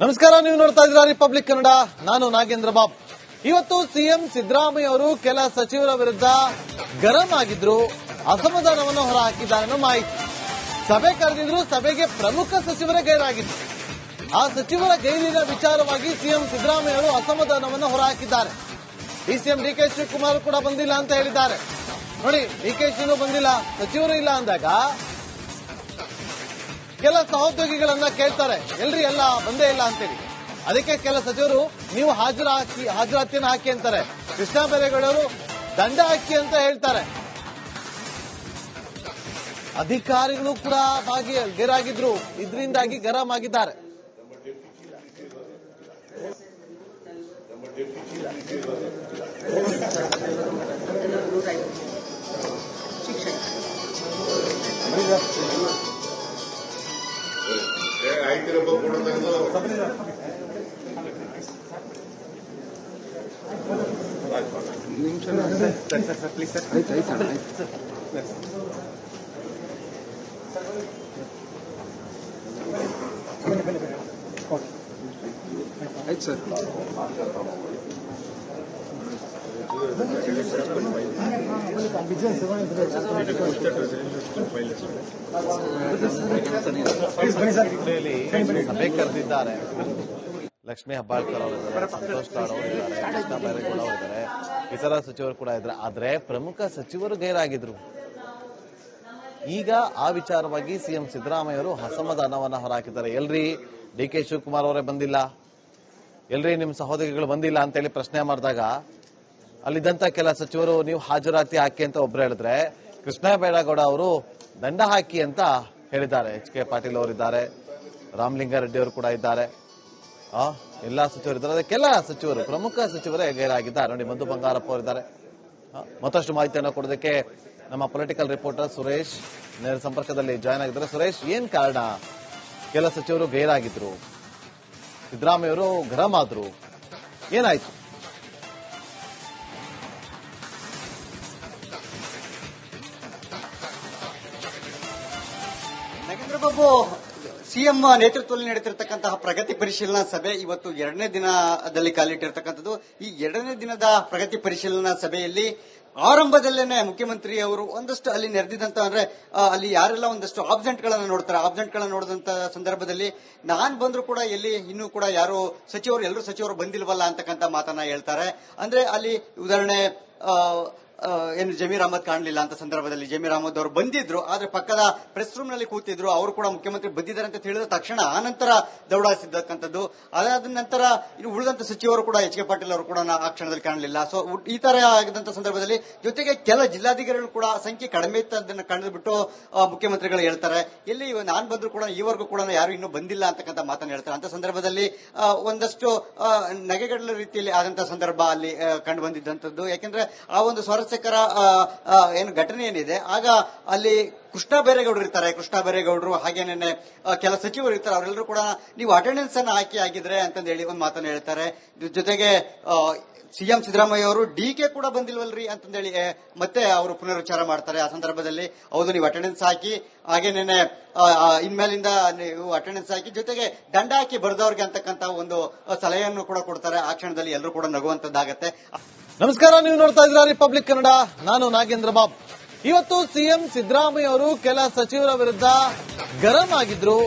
ನಮಸ್ಕಾರ, ನೀವು ನೋಡ್ತಾ ಇದ್ದೀರಾ ರಿಪಬ್ಲಿಕ್ ಕನ್ನಡ. ನಾನು ನಾಗೇಂದ್ರ ಬಾಬು. ಇವತ್ತು ಸಿಎಂ ಸಿದ್ದರಾಮಯ್ಯ ಅವರು ಕೆಲ ಸಚಿವರ ವಿರುದ್ಧ ಗರಂ ಆಗಿದ್ರು, ಅಸಮಾಧಾನವನ್ನು ಹೊರಹಾಕಿದ್ದಾರೆ ಅನ್ನೋ ಮಾಹಿತಿ. ಸಭೆ ಕರೆದಿದ್ರು, ಸಭೆಗೆ ಪ್ರಮುಖ ಸಚಿವರೇ ಗೈರಾಗಿದ್ರು. ಆ ಸಚಿವರ ಗೈರಿನ ವಿಚಾರವಾಗಿ ಸಿಎಂ ಸಿದ್ದರಾಮಯ್ಯ ಅವರು ಅಸಮಾಧಾನವನ್ನು ಹೊರಹಾಕಿದ್ದಾರೆ. ಡಿಸಿಎಂ ಡಿಕೆ ಶಿವಕುಮಾರ್ ಕೂಡ ಬಂದಿಲ್ಲ ಅಂತ ಹೇಳಿದ್ದಾರೆ. ನೋಡಿ, ಡಿಕೆ ಶಿವನು ಬಂದಿಲ್ಲ, ಸಚಿವರು ಇಲ್ಲ ಅಂದಾಗ ಕೆಲ ಸಹೋದ್ಯೋಗಿಗಳನ್ನ ಕೇಳ್ತಾರೆ, ಎಲ್ರಿ ಎಲ್ಲ ಬಂದೇ ಇಲ್ಲ ಅಂತೇಳಿ. ಅದಕ್ಕೆ ಕೆಲ ಸಚಿವರು ನೀವು ಹಾಜರಾತಿಯನ್ನು ಹಾಕಿ ಅಂತಾರೆ. ಕೃಷ್ಣ ಬೈರೇಗೌಡರು ದಂಡ ಹಾಕಿ ಅಂತ ಹೇಳ್ತಾರೆ. ಅಧಿಕಾರಿಗಳು ಕೂಡ ಗೈರಾಗಿದ್ರು, ಇದರಿಂದಾಗಿ ಗರಂ ಆಗಿದ್ದಾರೆ. ಸಭೆ ಕರೆದಿದ್ದಾರೆ. ಲಕ್ಷ್ಮೀ ಹೆಬ್ಬಾಳ್ಕರ್ ಅವರಿದ್ದಾರೆ, ಸಂತೋಷ್ ಲಾಡ್ ಅವರಿದ್ದಾರೆ, ಕೃಷ್ಣ ಬೈರೇಗೌಡ ಅವರಿದ್ದಾರೆ, ಇತರ ಸಚಿವರು ಕೂಡ ಇದ್ದಾರೆ. ಆದ್ರೆ ಪ್ರಮುಖ ಸಚಿವರು ಗೈರಾಗಿದ್ರು. ಈಗ ಆ ವಿಚಾರವಾಗಿ ಸಿಎಂ ಸಿದ್ದರಾಮಯ್ಯ ಅವರು ಅಸಮಾಧಾನವನ್ನ ಹೊರಹಾಕಿದ್ದಾರೆ. ಎಲ್ರಿ ಡಿಕೆ ಶಿವಕುಮಾರ್ ಅವರೇ ಬಂದಿಲ್ಲ, ಎಲ್ರಿ ನಿಮ್ಮ ಸಹೋದರಿಗಳು ಬಂದಿಲ್ಲ ಅಂತೇಳಿ ಪ್ರಶ್ನೆ ಮಾಡಿದಾಗ ಅಲ್ಲಿದ್ದಂತ ಕೆಲ ಸಚಿವರು ನೀವು ಹಾಜರಾತಿ ಹಾಕಿ ಅಂತ ಒಬ್ರು ಹೇಳಿದ್ರೆ, ಕೃಷ್ಣ ಬೈರೇಗೌಡ ಅವರು ದಂಡ ಹಾಕಿ ಅಂತ ಹೇಳಿದ್ದಾರೆ. ಎಚ್ ಕೆ ಪಾಟೀಲ್ ಅವರಿದ್ದಾರೆ, ರಾಮಲಿಂಗಾರೆಡ್ಡಿ ಅವರು ಕೂಡ ಇದ್ದಾರೆ, ಎಲ್ಲಾ ಸಚಿವರಿದ್ದಾರೆ. ಕೆಲ ಸಚಿವರು, ಪ್ರಮುಖ ಸಚಿವರೇ ಗೈರಾಗಿದ್ದಾರೆ. ನೋಡಿ, ಮಧು ಬಂಗಾರಪ್ಪ ಅವರಿದ್ದಾರೆ. ಮತ್ತಷ್ಟು ಮಾಹಿತಿಯನ್ನು ಕೊಡೋದಕ್ಕೆ ನಮ್ಮ ಪೊಲಿಟಿಕಲ್ ರಿಪೋರ್ಟರ್ ಸುರೇಶ್ ನೇರ ಸಂಪರ್ಕದಲ್ಲಿ ಜಾಯ್ನ್ ಆಗಿದ್ದಾರೆ. ಸುರೇಶ್, ಏನ್ ಕಾರಣ ಕೆಲ ಸಚಿವರು ಗೈರಾಗಿದ್ರು, ಸಿದ್ದರಾಮಯ್ಯ ಅವರು ಗರಂ ಆದ್ರು, ಏನಾಯ್ತು? ನಾಗೇಂದ್ರ ಬಾಬು, ಸಿಎಂ ನೇತೃತ್ವದಲ್ಲಿ ನಡೆಯುತ್ತಿರತಕ್ಕಂತಹ ಪ್ರಗತಿ ಪರಿಶೀಲನಾ ಸಭೆ ಇವತ್ತು 2ನೇ ದಿನದಲ್ಲಿ ಕಾಲಿಟ್ಟಿರತಕ್ಕಂಥದ್ದು. ಈ 2ನೇ ದಿನದ ಪ್ರಗತಿ ಪರಿಶೀಲನಾ ಸಭೆಯಲ್ಲಿ ಆರಂಭದಲ್ಲೇನೆ ಮುಖ್ಯಮಂತ್ರಿ ಅವರು ಒಂದಷ್ಟು ಅಲ್ಲಿ ನೆರೆದಿದ್ದಂತ ಅಂದ್ರೆ ಅಲ್ಲಿ ಯಾರೆಲ್ಲ ಒಂದಷ್ಟು ಆಬ್ಸೆಂಟ್ ಗಳನ್ನ ನೋಡ್ತಾರೆ, ಆಬ್ಸೆಂಟ್ ಗಳನ್ನ ನೋಡಿದಂತ ಸಂದರ್ಭದಲ್ಲಿ ನಾನ್ ಬಂದ್ರು ಕೂಡ ಎಲ್ಲಿ ಇನ್ನೂ ಕೂಡ ಯಾರು ಎಲ್ಲರೂ ಸಚಿವರು ಬಂದಿಲ್ವಲ್ಲ ಅಂತಕ್ಕಂಥ ಮಾತನ್ನ ಹೇಳ್ತಾರೆ. ಅಂದ್ರೆ ಅಲ್ಲಿ ಉದಾಹರಣೆ ಏನು ಜಮೀರ್ ಅಹಮದ್ ಕಾಣಲಿಲ್ಲ ಅಂತ ಸಂದರ್ಭದಲ್ಲಿ ಜಮೀರ್ ಅಹಮದ್ ಅವರು ಬಂದಿದ್ರು, ಆದ್ರೆ ಪಕ್ಕದ ಪ್ರೆಸ್ ರೂಮ್ ನಲ್ಲಿ ಕೂತಿದ್ರು. ಅವರು ಕೂಡ ಮುಖ್ಯಮಂತ್ರಿ ಬಂದಿದ್ದಾರೆ ಅಂತ ಹೇಳಿದ ತಕ್ಷಣ ಆನಂತರ ದೌಡಾಯಿಸಿದ್ದಕ್ಕಂಥದ್ದು. ಅದಾದ ನಂತರ ಇನ್ನು ಉಳಿದಂತ ಸಚಿವರು ಕೂಡ ಎಚ್ ಕೆ ಪಾಟೀಲ್ ಅವರು ಕೂಡ ಆ ಕ್ಷಣದಲ್ಲಿ ಕಾಣಲಿಲ್ಲ. ಸೊ ಈ ತರ ಆಗಿದ್ದಂತ ಸಂದರ್ಭದಲ್ಲಿ ಜೊತೆಗೆ ಕೆಲ ಜಿಲ್ಲಾಧಿಕಾರಿಗಳು ಕೂಡ ಸಂಖ್ಯೆ ಕಡಿಮೆ ಇತ್ತದನ್ನ ಕಂಡುಬಿಟ್ಟು ಮುಖ್ಯಮಂತ್ರಿಗಳು ಹೇಳ್ತಾರೆ, ಎಲ್ಲಿ ನಾನ್ ಬಂದ್ರು ಕೂಡ ಈವರೆಗೂ ಕೂಡ ಯಾರು ಇನ್ನೂ ಬಂದಿಲ್ಲ ಅಂತಕ್ಕಂಥ ಮಾತನ್ನು ಹೇಳ್ತಾರೆ. ಅಂತ ಸಂದರ್ಭದಲ್ಲಿ ಒಂದಷ್ಟು ನಗೆಗಡಲ ರೀತಿಯಲ್ಲಿ ಆದಂತಹ ಸಂದರ್ಭ ಅಲ್ಲಿ ಕಂಡು ಬಂದಿದ್ದಂಥದ್ದು. ಯಾಕೆಂದ್ರೆ ಆ ಒಂದು ಸ್ವಾರಸ್ಯಕರ ಏನು ಘಟನೆ ಏನಿದೆ, ಆಗ ಅಲ್ಲಿ ಕೃಷ್ಣ ಬೈರೇಗೌಡರು ಇರ್ತಾರೆ. ಕೃಷ್ಣ ಬೈರೇಗೌಡರು ಹಾಗೇನೆ ಕೆಲ ಸಚಿವರು ಇರ್ತಾರೆ. ಅವರೆಲ್ಲರೂ ಕೂಡ ನೀವು ಅಟೆಂಡೆನ್ಸ್ ಅನ್ನು ಹಾಕಿದ್ರೆ ಅಂತಂದು ಹೇಳಿ ಒಂದು ಮಾತನ್ನು ಹೇಳ್ತಾರೆ. ಜೊತೆಗೆ ಸಿಎಂ ಸಿದ್ದರಾಮಯ್ಯ ಅವರು ಡಿಕೆ ಕೂಡ ಬಂದಿಲ್ವಲ್ರಿ ಅಂತಂದೇಳಿ ಮತ್ತೆ ಅವರು ಪುನರುಚ್ಚಾರ ಮಾಡ್ತಾರೆ. ಆ ಸಂದರ್ಭದಲ್ಲಿ ಹೌದು, ನೀವು ಅಟೆಂಡೆನ್ಸ್ ಹಾಕಿ, ಹಾಗೇನೇನೆ ಇನ್ಮೇಲಿಂದ ನೀವು ಅಟೆಂಡೆನ್ಸ್ ಹಾಕಿ, ಜೊತೆಗೆ ದಂಡ ಹಾಕಿ ಬರೆದವ್ರಿಗೆ ಅಂತಕ್ಕಂಥ ಒಂದು ಸಲಹೆಯನ್ನು ಕೂಡ ಕೊಡ್ತಾರೆ. ಆ ಕ್ಷಣದಲ್ಲಿ ಎಲ್ಲರೂ ಕೂಡ ನಗುವಂತದ್ದಾಗತ್ತೆ. ನಮಸ್ಕಾರ, ನೀವು ನೋಡ್ತಾ ಇದ್ದೀರಾ ರಿಪಬ್ಲಿಕ್ ಕನ್ನಡ. ನಾನು ನಾಗೇಂದ್ರ ಬಾಬು. ಇವತ್ತು ಸಿಎಂ ಸಿದ್ದರಾಮಯ್ಯ ಅವರು ಕೆಲ ಸಚಿವರ ವಿರುದ್ಧ ಗರಂ ಆಗಿದ್ರು,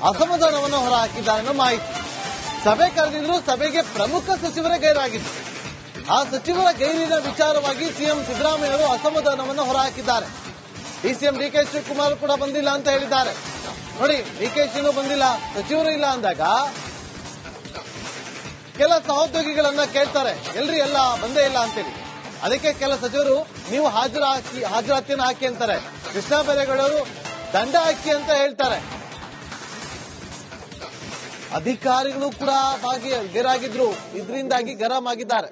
ಅಸಮಾಧಾನವನ್ನು ಹೊರಹಾಕಿದ್ದಾರೆ ಅನ್ನೋ ಮಾಹಿತಿ. ಸಭೆ ಕರೆದಿದ್ರು, ಸಭೆಗೆ ಪ್ರಮುಖ ಸಚಿವರೇ ಗೈರಾಗಿದ್ರು. ಆ ಸಚಿವರ ಗೈರಿನ ವಿಚಾರವಾಗಿ ಸಿಎಂ ಸಿದ್ದರಾಮಯ್ಯ ಅವರು ಅಸಮಾಧಾನವನ್ನು ಹೊರಹಾಕಿದ್ದಾರೆ. ಡಿಸಿಎಂ ಡಿಕೆ ಶಿವಕುಮಾರ್ ಕೂಡ ಬಂದಿಲ್ಲ ಅಂತ ಹೇಳಿದ್ದಾರೆ. ನೋಡಿ, ಡಿಕೆ ಶಿವನು ಬಂದಿಲ್ಲ, ಸಚಿವರು ಇಲ್ಲ ಅಂದಾಗ ಕೆಲ ಸಹೋದ್ಯೋಗಿಗಳನ್ನ ಕೇಳ್ತಾರೆ, ಎಲ್ರಿ ಎಲ್ಲ ಬಂದೇ ಇಲ್ಲ ಅಂತೇಳಿ. ಅದಕ್ಕೆ ಕೆಲ ಸಚಿವರು ನೀವು ಹಾಜರಾತಿಯನ್ನು ಹಾಕಿ ಅಂತಾರೆ. ಕೃಷ್ಣ ಬೈರೇಗೌಡರು ದಂಡ ಹಾಕಿ ಅಂತ ಹೇಳ್ತಾರೆ. ಅಧಿಕಾರಿಗಳು ಕೂಡ ಗೈರಾಗಿದ್ರು, ಇದರಿಂದಾಗಿ ಗರಂ ಆಗಿದ್ದಾರೆ.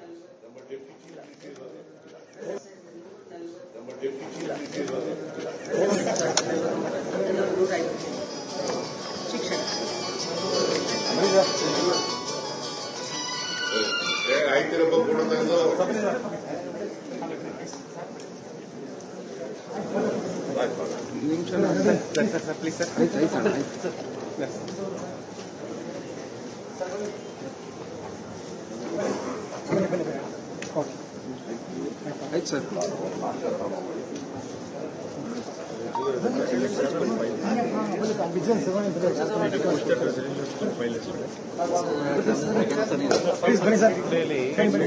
ಆಯ್ತಿರಪ್ಪ ಕೂಡ ತೆಗೆದು Please, sir. ಆಯ್ತು ಸರ್.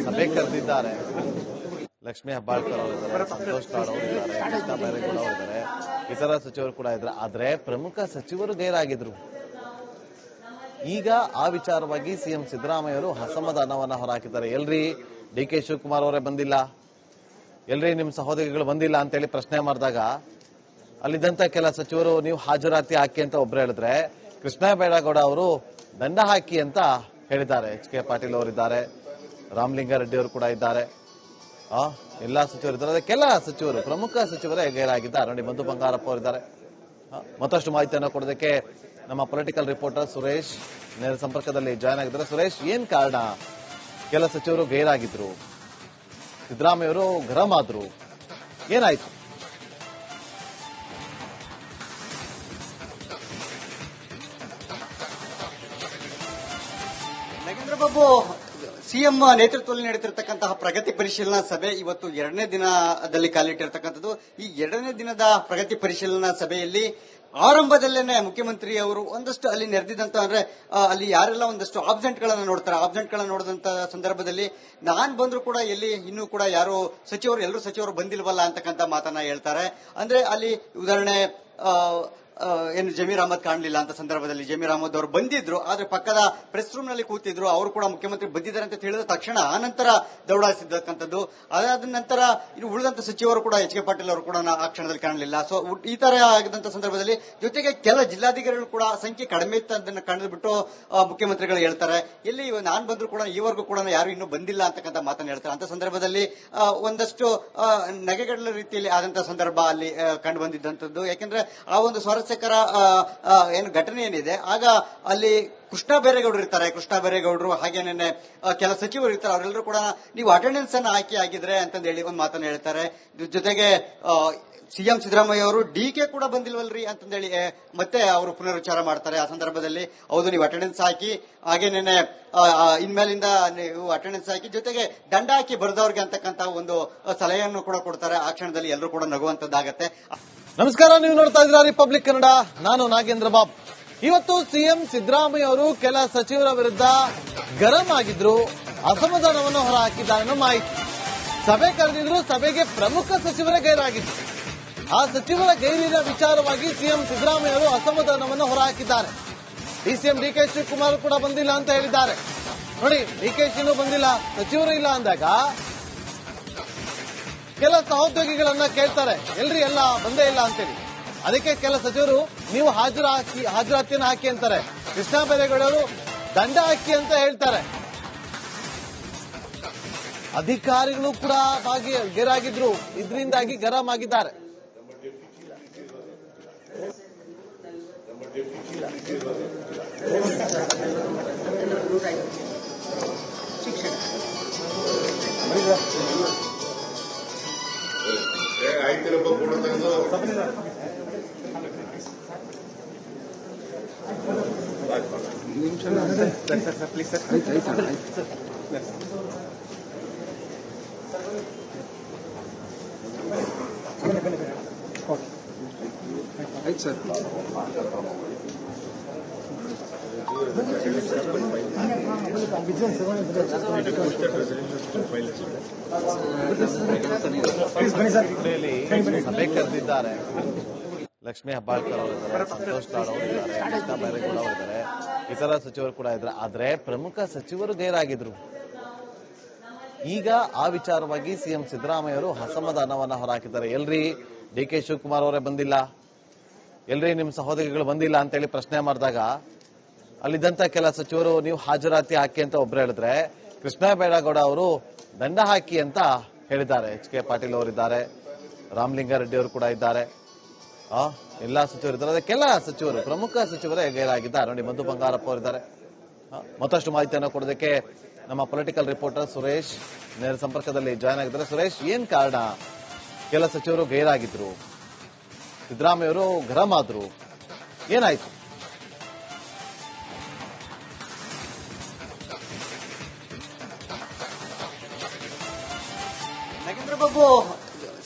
ಸಭೆ ಕರೆದಿದ್ದಾರೆ. ಲಕ್ಷ್ಮೀ ಹೆಬ್ಬಾಳ್ಕರ್ ಅವರಿದ್ದಾರೆ, ಸಂತೋಷ್ ಲಾಡ್ ಅವರಿದ್ದಾರೆ, ಕೃಷ್ಣ ಬೈರೇಗೌಡ ಅವರಿದ್ದಾರೆ, ಇತರ ಸಚಿವರು ಕೂಡ ಇದ್ದಾರೆ. ಆದ್ರೆ ಪ್ರಮುಖ ಸಚಿವರು ಗೈರಾಗಿದ್ರು. ಈಗ ಆ ವಿಚಾರವಾಗಿ ಸಿಎಂ ಸಿದ್ದರಾಮಯ್ಯವರು ಅಸಮಾಧಾನವನ್ನ ಹೊರಹಾಕಿದ್ದಾರೆ. ಎಲ್ರಿ ಡಿ ಕೆ ಶಿವಕುಮಾರ್ ಅವರೇ ಬಂದಿಲ್ಲ, ಎಲ್ರಿ ನಿಮ್ಮ ಸಹೋದರಿಗಳು ಬಂದಿಲ್ಲ ಅಂತೇಳಿ ಪ್ರಶ್ನೆ ಮಾಡಿದಾಗ ಅಲ್ಲಿದ್ದಂತ ಕೆಲ ಸಚಿವರು ನೀವು ಹಾಜರಾತಿ ಹಾಕಿ ಅಂತ ಒಬ್ರು ಹೇಳಿದ್ರೆ, ಕೃಷ್ಣ ಬೈರೇಗೌಡ ಅವರು ದಂಡ ಹಾಕಿ ಅಂತ ಹೇಳಿದ್ದಾರೆ. ಎಚ್ ಕೆ ಪಾಟೀಲ್ ಅವರಿದ್ದಾರೆ, ರಾಮಲಿಂಗಾರೆಡ್ಡಿ ಅವರು ಕೂಡ ಇದ್ದಾರೆ, ಎಲ್ಲಾ ಸಚಿವರು ಇದ್ದಾರೆ. ಕೆಲ ಸಚಿವರು, ಪ್ರಮುಖ ಸಚಿವರೇ ಗೈರಾಗಿದ್ದಾರೆ. ನೋಡಿ, ಮಧು ಬಂಗಾರಪ್ಪ ಅವರಿದ್ದಾರೆ. ಮತ್ತಷ್ಟು ಮಾಹಿತಿಯನ್ನು ಕೊಡೋದಕ್ಕೆ ನಮ್ಮ ಪೊಲಿಟಿಕಲ್ ರಿಪೋರ್ಟರ್ ಸುರೇಶ್ ನೇರ ಸಂಪರ್ಕದಲ್ಲಿ ಜಾಯ್ನ್ ಆಗಿದ್ದಾರೆ. ಸುರೇಶ್, ಏನ್ ಕಾರಣ ಕೆಲ ಸಚಿವರು ಗೈರಾಗಿದ್ರು, ಸಿದ್ದರಾಮಯ್ಯವರು ಗರಂ ಆದ್ರು, ಏನಾಯ್ತು? ನಾಗೇಂದ್ರ ಬಾಬು, ಸಿಎಂ ನೇತೃತ್ವದಲ್ಲಿ ನಡೆದಿರತಕ್ಕಂತಹ ಪ್ರಗತಿ ಪರಿಶೀಲನಾ ಸಭೆ ಇವತ್ತು 2ನೇ ದಿನದಲ್ಲಿ ಕಾಲಿಟ್ಟಿರತಕ್ಕಂಥದ್ದು. ಈ 2ನೇ ದಿನದ ಪ್ರಗತಿ ಪರಿಶೀಲನಾ ಸಭೆಯಲ್ಲಿ ಆರಂಭದಲ್ಲೇನೆ ಮುಖ್ಯಮಂತ್ರಿ ಅವರು ಒಂದಷ್ಟು ಅಲ್ಲಿ ನೆರೆದಿದ್ದಂತ ಅಂದ್ರೆ ಅಲ್ಲಿ ಯಾರೆಲ್ಲ ಒಂದಷ್ಟು ಆಬ್ಸೆಂಟ್ ಗಳನ್ನ ನೋಡ್ತಾರೆ, ಆಬ್ಸೆಂಟ್ ಗಳನ್ನ ನೋಡಿದಂತ ಸಂದರ್ಭದಲ್ಲಿ ನಾನ್ ಬಂದ್ರು ಕೂಡ ಎಲ್ಲಿ ಇನ್ನೂ ಕೂಡ ಯಾರು ಎಲ್ಲರೂ ಸಚಿವರು ಬಂದಿಲ್ವಲ್ಲ ಅಂತಕ್ಕಂಥ ಮಾತನ್ನ ಹೇಳ್ತಾರೆ. ಅಂದ್ರೆ ಅಲ್ಲಿ ಉದಾಹರಣೆ ಏನು ಜಮೀರ್ ಅಹಮದ್ ಕಾಣಲಿಲ್ಲ ಅಂತ ಸಂದರ್ಭದಲ್ಲಿ ಜಮೀರ್ ಅಹಮದ್ ಅವರು ಬಂದಿದ್ರು, ಆದ್ರೆ ಪಕ್ಕದ ಪ್ರೆಸ್ ರೂಮ್ ನಲ್ಲಿ ಕೂತಿದ್ರು. ಅವರು ಕೂಡ ಮುಖ್ಯಮಂತ್ರಿ ಬಂದಿದ್ದಾರೆ ಅಂತ ಹೇಳಿದ ತಕ್ಷಣ ಆನಂತರ ದೌಡಾಯಿಸಿದ್ದಕ್ಕಂಥದ್ದು. ಅದಾದ ನಂತರ ಇನ್ನು ಉಳಿದಂತ ಸಚಿವರು ಕೂಡ ಎಚ್ ಕೆ ಪಾಟೀಲ್ ಅವರು ಕೂಡ ಆ ಕ್ಷಣದಲ್ಲಿ ಕಾಣಲಿಲ್ಲ. ಸೊ ಈ ತರ ಆಗಿದಂತ ಸಂದರ್ಭದಲ್ಲಿ ಜೊತೆಗೆ ಕೆಲ ಜಿಲ್ಲಾಧಿಕಾರಿಗಳು ಕೂಡ ಸಂಖ್ಯೆ ಕಡಿಮೆ ಇತ್ತು ಅದನ್ನ ಕಂಡುಬಿಟ್ಟು ಮುಖ್ಯಮಂತ್ರಿಗಳು ಹೇಳ್ತಾರೆ, ಎಲ್ಲಿ ನಾನ್ ಬಂದ್ರು ಕೂಡ ಈವರೆಗೂ ಕೂಡ ಯಾರು ಇನ್ನೂ ಬಂದಿಲ್ಲ ಅಂತಕ್ಕಂಥ ಮಾತನ್ನು ಹೇಳ್ತಾರೆ. ಅಂತ ಸಂದರ್ಭದಲ್ಲಿ ಒಂದಷ್ಟು ನಗೆಗಡಲ ರೀತಿಯಲ್ಲಿ ಆದಂತಹ ಸಂದರ್ಭ ಅಲ್ಲಿ ಕಂಡು ಬಂದಿದ್ದಂಥದ್ದು. ಯಾಕೆಂದ್ರೆ ಆ ಒಂದು ಸ್ವಾರಸ್ಯಕರ ಏನು ಘಟನೆ ಏನಿದೆ, ಆಗ ಅಲ್ಲಿ ಕೃಷ್ಣ ಬೈರೇಗೌಡರು ಇರ್ತಾರೆ, ಕೃಷ್ಣ ಬೈರೇಗೌಡರು ಹಾಗೇನೆ ಕೆಲ ಸಚಿವರು ಇರ್ತಾರೆ. ಅವರೆಲ್ಲರೂ ಕೂಡ ನೀವು ಅಟೆಂಡೆನ್ಸ್ ಅನ್ನು ಹಾಕಿ ಆಗಿದ್ರೆ ಅಂತಂದು ಹೇಳಿ ಒಂದು ಮಾತನ್ನು ಹೇಳ್ತಾರೆ. ಜೊತೆಗೆ ಸಿಎಂ ಸಿದ್ದರಾಮಯ್ಯ ಅವರು ಡಿಕೆ ಕೂಡ ಬಂದಿಲ್ವಲ್ರಿ ಅಂತಂದೇಳಿ ಮತ್ತೆ ಅವರು ಪುನರುಚ್ಚಾರ ಮಾಡ್ತಾರೆ. ಆ ಸಂದರ್ಭದಲ್ಲಿ ಹೌದು, ನೀವು ಅಟೆಂಡೆನ್ಸ್ ಹಾಕಿ, ಹಾಗೇನೆ ಇನ್ಮೇಲಿಂದ ನೀವು ಅಟೆಂಡೆನ್ಸ್ ಹಾಕಿ, ಜೊತೆಗೆ ದಂಡ ಹಾಕಿ ಬರೆದವ್ರಿಗೆ ಅಂತಕ್ಕಂಥ ಒಂದು ಸಲಹೆಯನ್ನು ಕೂಡ ಕೊಡ್ತಾರೆ. ಆ ಕ್ಷಣದಲ್ಲಿ ಎಲ್ಲರೂ ಕೂಡ ನಗುವಂತದ್ದಾಗತ್ತೆ. ನಮಸ್ಕಾರ, ನೀವು ನೋಡ್ತಾ ಇದ್ದೀರಾ ರಿಪಬ್ಲಿಕ್ ಕನ್ನಡ, ನಾನು ನಾಗೇಂದ್ರ ಬಾಬು. ಇವತ್ತು ಸಿಎಂ ಸಿದ್ದರಾಮಯ್ಯ ಅವರು ಕೆಲ ಸಚಿವರ ವಿರುದ್ಧ ಗರಂ ಆಗಿದ್ರು, ಅಸಮಾಧಾನವನ್ನು ಹೊರಹಾಕಿದ್ದಾರೆ ಅನ್ನೋ ಮಾಹಿತಿ. ಸಭೆ ಕರೆದಿದ್ರು, ಸಭೆಗೆ ಪ್ರಮುಖ ಸಚಿವರೇ ಗೈರಾಗಿದ್ರು. ಆ ಸಚಿವರ ಗೈರಿನ ವಿಚಾರವಾಗಿ ಸಿಎಂ ಸಿದ್ದರಾಮಯ್ಯ ಅವರು ಅಸಮಾಧಾನವನ್ನು ಹೊರಹಾಕಿದ್ದಾರೆ. ಡಿಸಿಎಂ ಡಿ ಕೆ ಶಿವಕುಮಾರ್ ಕೂಡ ಬಂದಿಲ್ಲ ಅಂತ ಹೇಳಿದ್ದಾರೆ. ನೋಡಿ, ಡಿ ಕೆ ಶಿನೂ ಬಂದಿಲ್ಲ, ಸಚಿವರು ಇಲ್ಲ ಅಂದಾಗ ಕೆಲ ಸಹೋದ್ಯೋಗಿಗಳನ್ನ ಕೇಳ್ತಾರೆ, ಎಲ್ರಿ ಎಲ್ಲ ಬಂದೇ ಇಲ್ಲ ಅಂತೇಳಿ. ಅದಕ್ಕೆ ಕೆಲ ಸಚಿವರು ನೀವು ಹಾಜರಾತಿಯನ್ನು ಹಾಕಿ ಅಂತಾರೆ. ಕೃಷ್ಣ ಬೈರೇಗೌಡರು ದಂಡ ಹಾಕಿ ಅಂತ ಹೇಳ್ತಾರೆ. ಅಧಿಕಾರಿಗಳು ಕೂಡ ಗೈರಾಗಿದ್ರು, ಇದರಿಂದಾಗಿ ಗರಂ ಆಗಿದ್ದಾರೆ. ಆಯ್ತಿರಪ್ಪ ಕೂಡ ತೆಗೆದು ಆಯ್ತು ಸರ್. ಸಭೆ ಕರೆದಿದ್ದಾರೆ. ಲಕ್ಷ್ಮೀ ಹೆಬ್ಬಾಳ್ಕರ್ ಅವರಿದ್ದಾರೆ, ಸಂತೋಷ್ ಲಾಡ್ ಅವರಿದ್ದಾರೆ, ಕೃಷ್ಣ ಬೈರೇಗೌಡ ಅವರಿದ್ದಾರೆ, ಇತರ ಸಚಿವರು ಕೂಡ ಇದ್ದಾರೆ. ಆದ್ರೆ ಪ್ರಮುಖ ಸಚಿವರು ಗೈರಾಗಿದ್ರು. ಈಗ ಆ ವಿಚಾರವಾಗಿ ಸಿಎಂ ಸಿದ್ದರಾಮಯ್ಯವರು ಅಸಮಾಧಾನವನ್ನ ಹೊರಹಾಕಿದ್ದಾರೆ. ಎಲ್ರಿ ಡಿ ಕೆ ಶಿವಕುಮಾರ್ ಅವರೇ ಬಂದಿಲ್ಲ, ಎಲ್ರಿ ನಿಮ್ಮ ಸಹೋದರಿಗಳು ಬಂದಿಲ್ಲ ಅಂತೇಳಿ ಪ್ರಶ್ನೆ ಮಾಡಿದಾಗ ಅಲ್ಲಿದ್ದಂತ ಕೆಲ ಸಚಿವರು ನೀವು ಹಾಜರಾತಿ ಹಾಕಿ ಅಂತ ಒಬ್ರು ಹೇಳಿದ್ರೆ, ಕೃಷ್ಣ ಬೈರೇಗೌಡ ಅವರು ದಂಡ ಹಾಕಿ ಅಂತ ಹೇಳಿದ್ದಾರೆ. ಎಚ್ ಕೆ ಪಾಟೀಲ್ ಅವರಿದ್ದಾರೆ, ರಾಮಲಿಂಗಾರೆಡ್ಡಿ ಅವರು ಕೂಡ ಇದ್ದಾರೆ, ಎಲ್ಲಾ ಸಚಿವರು ಇದ್ದಾರೆ. ಕೆಲ ಸಚಿವರು, ಪ್ರಮುಖ ಸಚಿವರೇ ಗೈರಾಗಿದ್ದಾರೆ. ನೋಡಿ, ಮಧು ಬಂಗಾರಪ್ಪ ಅವರಿದ್ದಾರೆ. ಮತ್ತಷ್ಟು ಮಾಹಿತಿಯನ್ನು ಕೊಡೋದಕ್ಕೆ ನಮ್ಮ ಪೊಲಿಟಿಕಲ್ ರಿಪೋರ್ಟರ್ ಸುರೇಶ್ ನೇರ ಸಂಪರ್ಕದಲ್ಲಿ ಜಾಯ್ನ್ ಆಗಿದ್ದಾರೆ. ಸುರೇಶ್, ಏನ್ ಕಾರಣ ಕೆಲ ಸಚಿವರು ಗೈರಾಗಿದ್ರು, ಸಿದ್ದರಾಮಯ್ಯವರು ಗರಂ ಆದ್ರು, ಏನಾಯ್ತು? ಚಂದ್ರಬಾಬು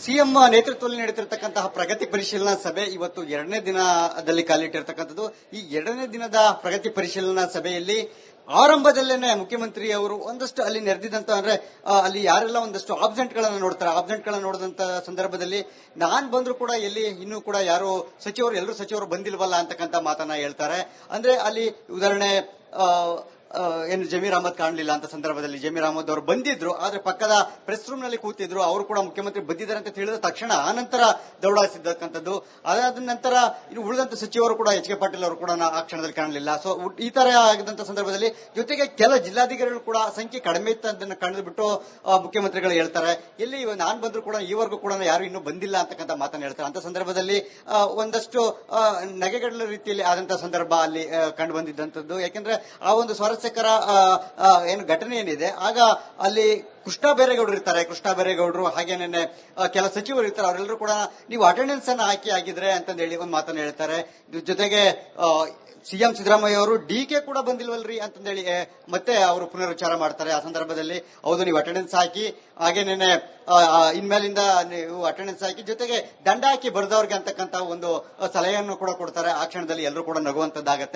ಸಿಎಂ ನೇತೃತ್ವದಲ್ಲಿ ನಡೆತಿರತಕ್ಕಂತಹ ಪ್ರಗತಿ ಪರಿಶೀಲನಾ ಸಭೆ ಇವತ್ತು 2ನೇ ದಿನದಲ್ಲಿ ಕಾಲಿಟ್ಟಿರ್ತಕ್ಕಂಥದ್ದು. ಈ 2ನೇ ದಿನದ ಪ್ರಗತಿ ಪರಿಶೀಲನಾ ಸಭೆಯಲ್ಲಿ ಆರಂಭದಲ್ಲೇನೆ ಮುಖ್ಯಮಂತ್ರಿ ಅವರು ಒಂದಷ್ಟು ಅಲ್ಲಿ ನೆರೆದಿದ್ದಂತ ಅಂದ್ರೆ ಅಲ್ಲಿ ಯಾರೆಲ್ಲ ಒಂದಷ್ಟು ಆಬ್ಸೆಂಟ್ ಗಳನ್ನ ನೋಡ್ತಾರೆ, ಆಬ್ಸೆಂಟ್ ಗಳನ್ನ ನೋಡಿದಂತ ಸಂದರ್ಭದಲ್ಲಿ ನಾನ್ ಬಂದ್ರು ಕೂಡ ಎಲ್ಲಿ ಇನ್ನೂ ಕೂಡ ಯಾರು ಎಲ್ಲರೂ ಸಚಿವರು ಬಂದಿಲ್ವಲ್ಲ ಅಂತಕ್ಕಂಥ ಮಾತನ್ನ ಹೇಳ್ತಾರೆ. ಅಂದ್ರೆ ಅಲ್ಲಿ ಉದಾಹರಣೆ ಏನು ಜಮೀರ್ ಅಹಮದ್ ಕಾಣಲಿಲ್ಲ ಅಂತ ಸಂದರ್ಭದಲ್ಲಿ ಜಮೀರ್ ಅಹಮದ್ ಅವರು ಬಂದಿದ್ರು, ಆದ್ರೆ ಪಕ್ಕದ ಪ್ರೆಸ್ ರೂಮ್ ನಲ್ಲಿ ಕೂತಿದ್ರು. ಅವರು ಕೂಡ ಮುಖ್ಯಮಂತ್ರಿ ಬಂದಿದ್ದಾರೆ ಅಂತ ತಿಳಿದ ತಕ್ಷಣ ಆನಂತರ ದೌಡಾಯಿಸಿದ್ದಕ್ಕಂಥದ್ದು. ಅದಾದ ನಂತರ ಇನ್ನು ಉಳಿದಂತ ಸಚಿವರು ಕೂಡ ಎಚ್ ಕೆ ಪಾಟೀಲ್ ಅವರು ಕೂಡ ಆ ಕ್ಷಣದಲ್ಲಿ ಕಾಣಲಿಲ್ಲ. ಸೊ ಈ ತರ ಆಗಿದ್ದಂತ ಸಂದರ್ಭದಲ್ಲಿ ಜೊತೆಗೆ ಕೆಲ ಜಿಲ್ಲಾಧಿಕಾರಿಗಳು ಕೂಡ ಸಂಖ್ಯೆ ಕಡಿಮೆ ಇತ್ತು ಅದನ್ನ ಕಂಡು ಬಿಟ್ಟು ಮುಖ್ಯಮಂತ್ರಿಗಳು ಹೇಳ್ತಾರೆ, ಎಲ್ಲಿ ನಾನ್ ಬಂದ್ರು ಕೂಡ ಈವರೆಗೂ ಕೂಡ ಯಾರು ಇನ್ನೂ ಬಂದಿಲ್ಲ ಅಂತಕ್ಕಂಥ ಮಾತನ್ನ ಹೇಳ್ತಾರೆ. ಅಂತ ಸಂದರ್ಭದಲ್ಲಿ ಒಂದಷ್ಟು ನಗೆಗಡಲ ರೀತಿಯಲ್ಲಿ ಆದಂತಹ ಸಂದರ್ಭ ಅಲ್ಲಿ ಕಂಡು ಬಂದಿದ್ದಂಥದ್ದು. ಯಾಕೆಂದ್ರೆ ಆ ಒಂದು ಸ್ವಾರಸ್ಯಕರ ಏನು ಘಟನೆ ಏನಿದೆ, ಆಗ ಅಲ್ಲಿ ಕೃಷ್ಣ ಬೈರೇಗೌಡರು ಇರ್ತಾರೆ. ಕೃಷ್ಣ ಬೈರೇಗೌಡರು ಹಾಗೇನೆ ಕೆಲ ಸಚಿವರು ಇರ್ತಾರೆ. ಅವರೆಲ್ಲರೂ ಕೂಡ ನೀವು ಅಟೆಂಡೆನ್ಸ್ ಅನ್ನ ಹಾಕಿ ಆಗಿದ್ರೆ ಅಂತಂದು ಹೇಳಿ ಒಂದು ಮಾತನ್ನ ಹೇಳ್ತಾರೆ. ಜೊತೆಗೆ ಸಿಎಂ ಸಿದ್ದರಾಮಯ್ಯ ಅವರು ಡಿಕೆ ಕೂಡ ಬಂದಿಲ್ವಲ್ರಿ ಅಂತಂದೇಳಿ ಮತ್ತೆ ಅವರು ಪುನರುಚ್ಚಾರ ಮಾಡ್ತಾರೆ. ಆ ಸಂದರ್ಭದಲ್ಲಿ ಹೌದು, ನೀವು ಅಟೆಂಡೆನ್ಸ್ ಹಾಕಿ, ಹಾಗೇನೇನೆ ಇನ್ಮೇಲಿಂದ ನೀವು ಅಟೆಂಡೆನ್ಸ್ ಹಾಕಿ, ಜೊತೆಗೆ ದಂಡ ಹಾಕಿ ಬರೆದವ್ರಿಗೆ ಅಂತಕ್ಕಂಥ ಒಂದು ಸಲಹೆಯನ್ನು ಕೂಡ ಕೊಡ್ತಾರೆ. ಆ ಕ್ಷಣದಲ್ಲಿ ಎಲ್ಲರೂ ಕೂಡ ನಗುವಂತದ್ದಾಗತ್ತೆ.